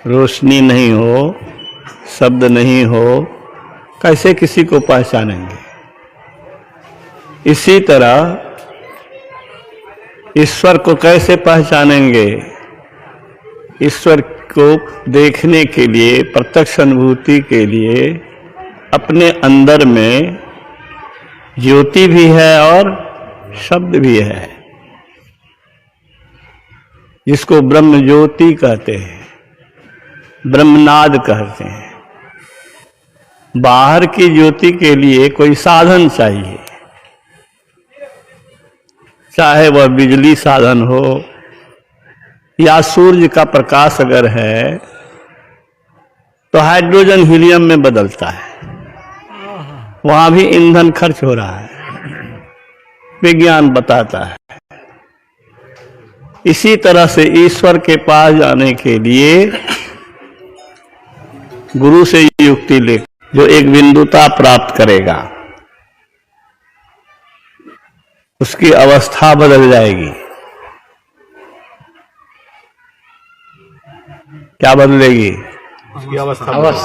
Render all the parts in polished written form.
रोशनी नहीं हो, शब्द नहीं हो, कैसे किसी को पहचानेंगे? इसी तरह ईश्वर को कैसे पहचानेंगे? ईश्वर को देखने के लिए, प्रत्यक्ष अनुभूति के लिए अपने अंदर में ज्योति भी है और शब्द भी है, जिसको ब्रह्म ज्योति कहते हैं, ब्रह्मनाद कहते हैं। बाहर की ज्योति के लिए कोई साधन चाहिए, चाहे वह बिजली साधन हो या सूर्य का प्रकाश अगर है तो हाइड्रोजन हीलियम में बदलता है, वहां भी ईंधन खर्च हो रहा है, विज्ञान बताता है। इसी तरह से ईश्वर के पास जाने के लिए गुरु से युक्ति ले, जो एक बिंदुता प्राप्त करेगा, उसकी अवस्था बदल जाएगी। क्या बदलेगी?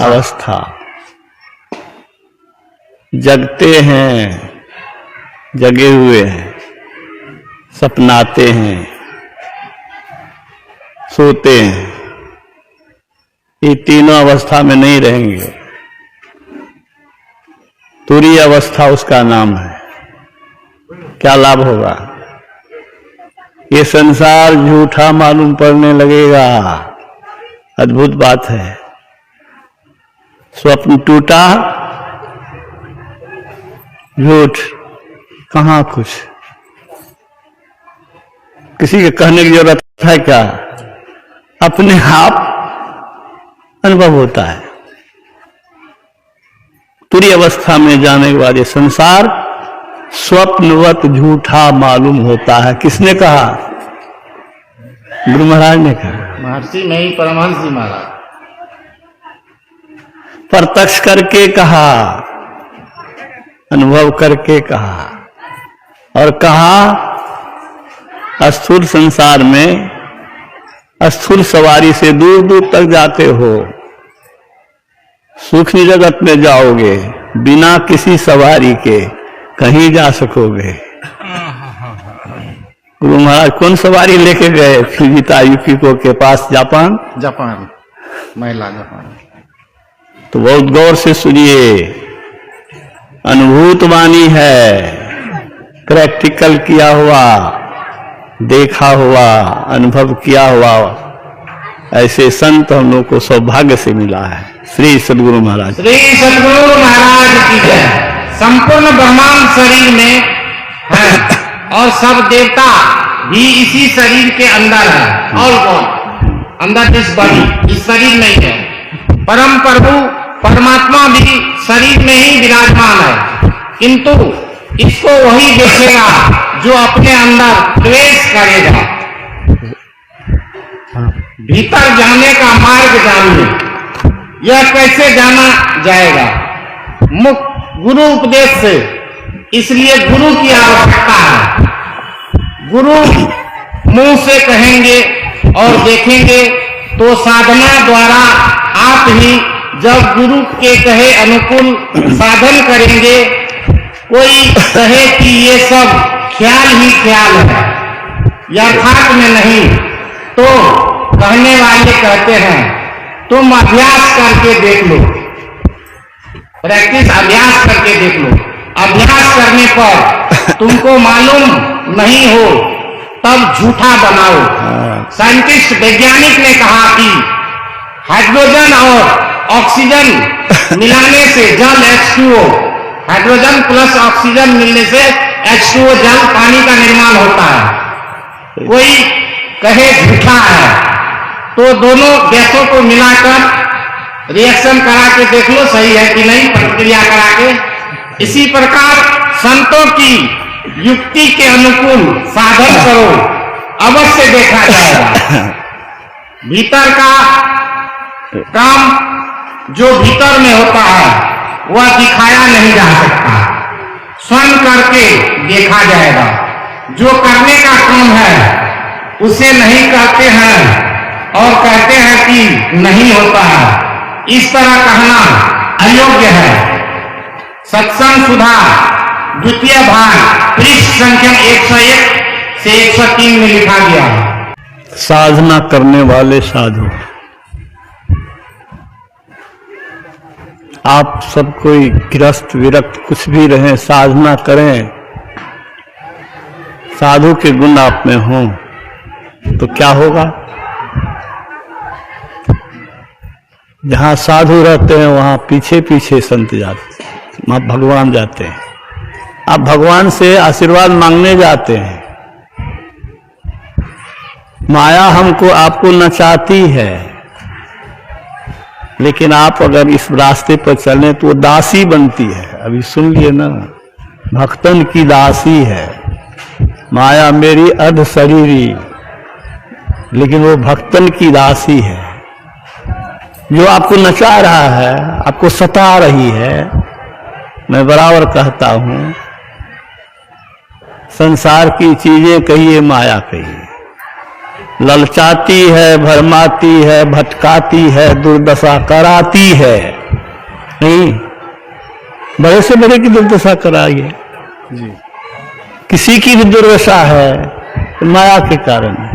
अवस्था। जगते हैं, जगे हुए हैं, सपनाते हैं, सोते हैं, ये तीनों अवस्था में नहीं रहेंगे। तुरीय अवस्था उसका नाम है। क्या लाभ होगा? ये संसार झूठा मालूम पड़ने लगेगा। अद्भुत बात है। स्वप्न टूटा, झूठ, कहां कुछ, किसी के कहने की जरूरत है क्या? अपने आप अनुभव होता है। तुरीय अवस्था में जाने के बाद ये संसार स्वप्नवत झूठा मालूम होता है। किसने कहा? गुरु महाराज ने कहा। महर्षि नहीं, परमहंस जी महाराज। प्रत्यक्ष करके कहा, अनुभव करके कहा, और कहा स्थूल संसार में स्थूल सवारी से दूर दूर तक जाते हो, सूक्ष्म जगत में जाओगे, बिना किसी सवारी के कहीं जा सकोगे। गुरु महाराज कौन सवारी लेके गए सुजीता युकिको के पास? जापान, महिला जापान। तो बहुत गौर से सुनिए, अनुभूत वाणी है, प्रैक्टिकल किया हुआ, देखा हुआ, अनुभव किया हुआ ऐसे संत हम लोग को सौभाग्य से मिला है। श्री सद्गुरु महाराज, श्री सद्गुरु महाराज की जय। संपूर्ण ब्रह्मांड शरीर में है और सब देवता भी इसी शरीर के अंदर है। ऑल गॉड अंदर दिस बॉडी, इस शरीर नहीं है। परम प्रभु परमात्मा भी शरीर में ही विराजमान है, किंतु इसको वही देखेगा जो अपने अंदर प्रवेश करेगा। भीतर जाने का मार्ग जानिए, यह कैसे जाना जाएगा? मुक्त गुरु उपदेश से। इसलिए गुरु की आवश्यकता है। गुरु मुंह से कहेंगे और देखेंगे तो साधना द्वारा आप ही जब गुरु के कहे अनुकूल साधन करेंगे, कोई कहे कि ये सब ख्याल ही ख्याल है, यथार्थ में नहीं, तो कहने वाले कहते हैं तुम अभ्यास करके देख लो, प्रैक्टिस अभ्यास करके देख लो। अभ्यास करने पर तुमको मालूम नहीं हो तब झूठा बनाओ। साइंटिस्ट वैज्ञानिक ने कहा कि हाइड्रोजन और ऑक्सीजन मिलाने से जल H2O, हाइड्रोजन प्लस ऑक्सीजन मिलने से H2O जल पानी का निर्माण होता है। कोई कहे झूठा है तो दोनों गैसों को मिलाकर रिएक्शन करा के देख लो सही है कि नहीं, प्रतिक्रिया करा के। इसी प्रकार संतों की युक्ति के अनुकूल साधन करो, अवश्य देखा जाएगा। भीतर का काम जो भीतर में होता है वह दिखाया नहीं जा सकता, स्वयं करके देखा जाएगा। जो करने का काम है उसे नहीं करते हैं और कहते हैं कि नहीं होता है, इस तरह कहना अयोग्य है। सत्संग सुधा द्वितीय भाग पृष्ठ संख्या 101 से 103 में लिखा गया है। साधना करने वाले साधु, आप सब कोई गृहस्थ विरक्त कुछ भी रहें, साधना करें, साधु के गुण आप में हों तो क्या होगा? जहां साधु रहते हैं वहां पीछे पीछे संत जाते हैं, वहां भगवान जाते हैं। आप भगवान से आशीर्वाद मांगने जाते हैं। माया हमको आपको नचाती है, लेकिन आप अगर इस रास्ते पर चलें तो वो दासी बनती है। अभी सुन लिए ना, भक्तन की दासी है माया मेरी अर्ध शरीरी, लेकिन वो भक्तन की दासी है। जो आपको नचा रहा है, आपको सता रही है। मैं बराबर कहता हूं, संसार की चीजें कहिए, माया कहिए, ललचाती है, भरमाती है, भटकाती है, दुर्दशा कराती है। नहीं, बड़े से बड़े की दुर्दशा कराई है जी। किसी की भी दुर्दशा है तो माया के कारण है।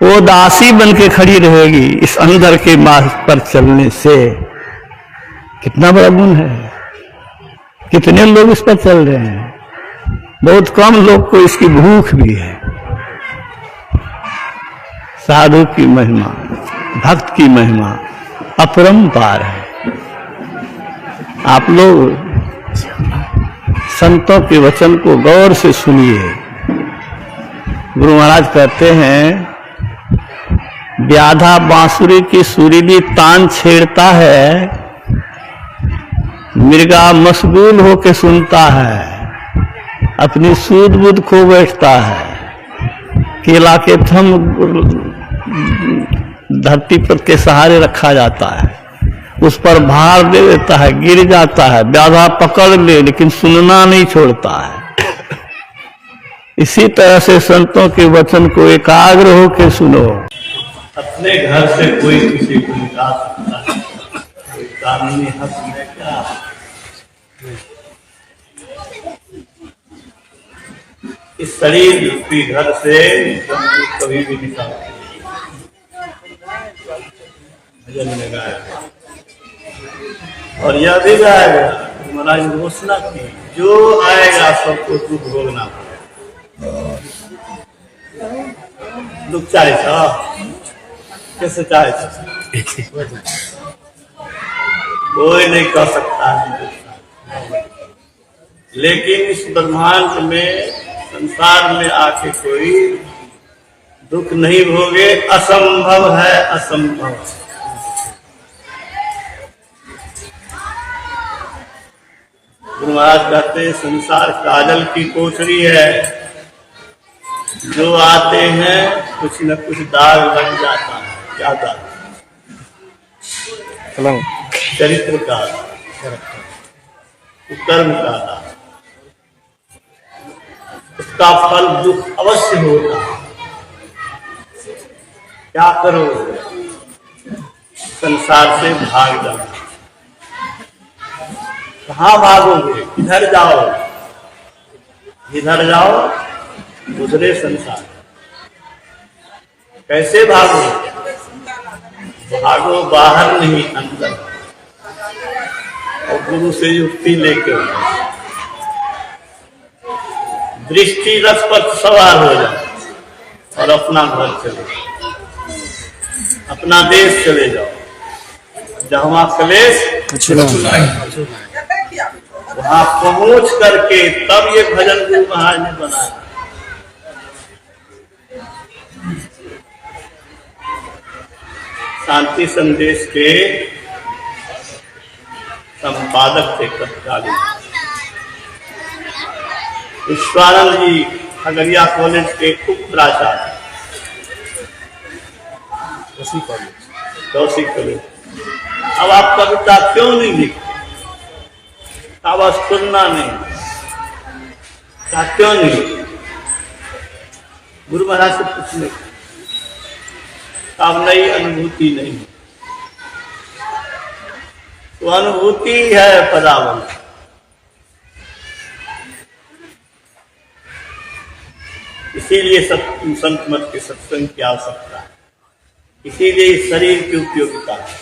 वो दासी बन के खड़ी रहेगी इस अंदर के मार्ग पर चलने से। कितना बड़ा गुण है। कितने लोग इस पर चल रहे हैं, बहुत कम लोग को इसकी भूख भी है। साधु की महिमा, भक्त की महिमा अपरंपार है। आप लोग संतों के वचन को गौर से सुनिए। गुरु महाराज कहते हैं, व्याधा बांसुरी की सुरीली तान छेड़ता है, मृगा मशगूल होके सुनता है, अपनी सूध बुध खो बैठता है। केला के थम धरती पर के सहारे रखा जाता है, उस पर भार दे देता है, गिर जाता है, व्याधा पकड़ ले लेकिन सुनना नहीं छोड़ता है। इसी तरह से संतों के वचन को एकाग्र होकर सुनो। अपने घर से कोई किसी को निकाल सकता है, कोई कानूनी हक में क्या? इस शरीर रूपी घर से कभी भी निकाल भजन में गाया और यह भी गाया गया, महाराज घोषणा की, जो आएगा सबको दुख भोगना पड़ेगा। दुख चाहे था कैसे चाहे था, कोई नहीं कह सकता है। लेकिन इस ब्रह्मांड में, संसार में आके कोई दुख नहीं भोगे, असंभव है, असंभव। गुरु महाराज कहते हैं, संसार काजल की कोठरी है, जो आते हैं कुछ न कुछ दाग लग जाता है। क्या दाग? चरित्र का, कर्म का दाग। उसका फल दुख अवश्य होगा। क्या करो? संसार से भाग जाओ। कहाँ भागोगे? इधर जाओ, इधर जाओ, दूसरे संसार। कैसे भागो? भागो बाहर नहीं, अंदर। और गुरु से युक्ति लेकर दृष्टि रथ पर सवार हो जाओ और अपना घर चले जाओ, अपना देश चले जाओ। जहाँ क्लेश वहां पहुंच करके तब ये भजन गुरु महाराज ने बनाया। शांति संदेश के संपादक थे तत्कालीन विश्वानंद जी, खगड़िया कॉलेज के उप प्राचार्य, कौशिक कॉलेज। अब आप कविता क्यों नहीं लिखते? अब सुनना नहीं, क्यों नहीं? गुरु महाराज से पूछने अब नई अनुभूति नहीं, तो अनुभूति है पदावली। इसीलिए संत मत के सत्संग की आवश्यकता है, इसीलिए इस शरीर की उपयोगिता है,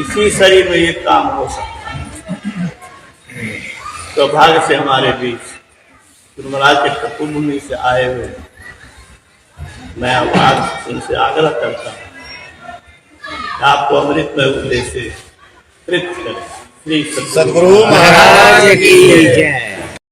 इसी शरीर में ये काम हो सकता है। तो भाग्य से हमारे बीच गुरु महाराज के तपोभूमि से आए हुए मैं अब आज उनसे आग्रह करता हूँ आपको अमृतमय उपदेश से तृप्त करें। श्री सद्गुरु महाराज की जय।